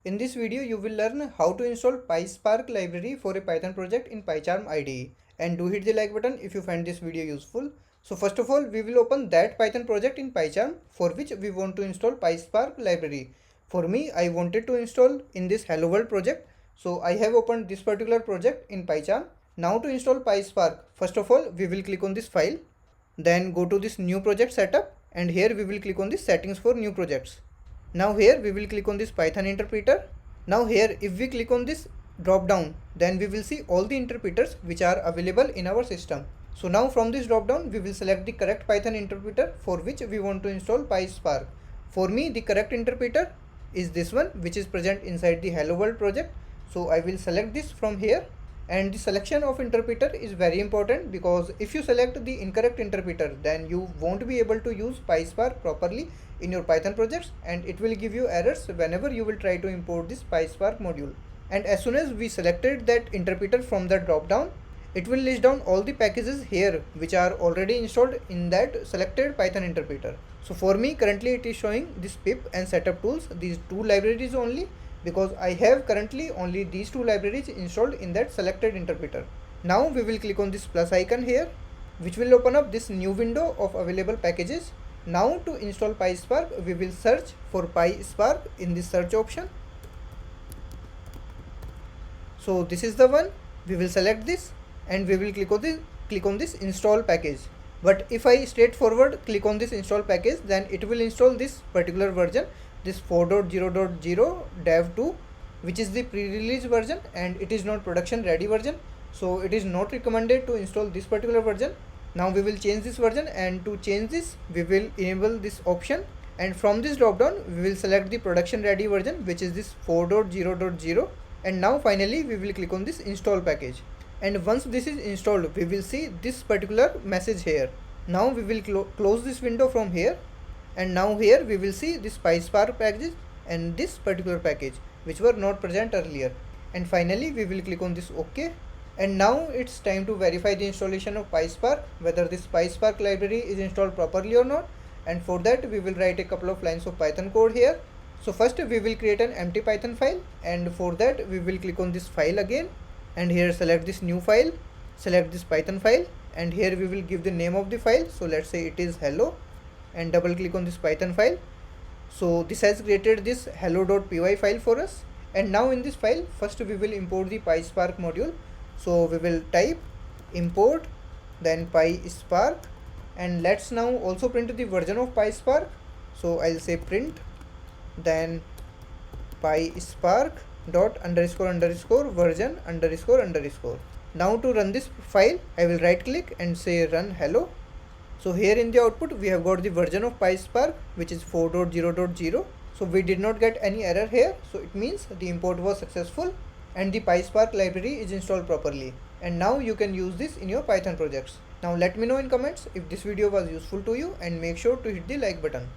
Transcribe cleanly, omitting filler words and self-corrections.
In this video, you will learn how to install Pyspark library for a Python project in Pycharm IDE. And do hit the like button if you find this video useful. So first of all, we will open that Python project in Pycharm for which we want to install Pyspark library. For me, I wanted to install in this Hello World project. So I have opened this particular project in Pycharm. Now to install Pyspark, first of all, we will click on this file. Then go to this new project setup, and here we will click on this settings for new projects. Now here we will click on this Python interpreter. Now here if we click on this drop down, then we will see all the interpreters which are available in our system. So now from this drop down we will select the correct Python interpreter for which we want to install Pyspark. For me the correct interpreter is this one, which is present inside the Hello World project. So I will select this from here. And the selection of interpreter is very important, because if you select the incorrect interpreter, then you won't be able to use Pyspark properly in your Python projects, and it will give you errors whenever you will try to import this Pyspark module. And as soon as we selected that interpreter from the drop down, it will list down all the packages here which are already installed in that selected Python interpreter. So for me currently it is showing this pip and setup tools, these two libraries only, because I have currently only these two libraries installed in that selected interpreter. Now we will click on this plus icon here, which will open up this new window of available packages. Now to install Pyspark, we will search for Pyspark in this search option. So this is the one. We will select this and we will click on this install package. But if I straightforward click on this install package, then it will install this particular version, this 4.0.0 dev 2, which is the pre-release version and it is not production ready version. So it is not recommended to install this particular version. Now we will change this version, and to change this we will enable this option, and from this drop down we will select the production ready version, which is this 4.0.0. and now finally we will click on this install package. And once this is installed, we will see this particular message here. Now we will close this window from here, and now here we will see this Pyspark package and this particular package which were not present earlier. And finally we will click on this OK. And now it's time to verify the installation of Pyspark, whether this Pyspark library is installed properly or not. And for that we will write a couple of lines of Python code here. So first we will create an empty Python file, and for that we will click on this file again, and here select this new file, select this Python file, and here we will give the name of the file. So let's say it is hello, and double click on this Python file. So this has created this hello.py file for us. And now in this file, first we will import the Pyspark module. So we will type import, then Pyspark, and let's now also print the version of Pyspark. So I'll say print, then Pyspark dot underscore underscore version underscore underscore. Now to run this file, I will right click and say run hello. So here in the output we have got the version of Pyspark, which is 4.0.0. So we did not get any error here, so it means the import was successful and the Pyspark library is installed properly. And now you can use this in your Python projects. Now let me know in comments if this video was useful to you, and make sure to hit the like button.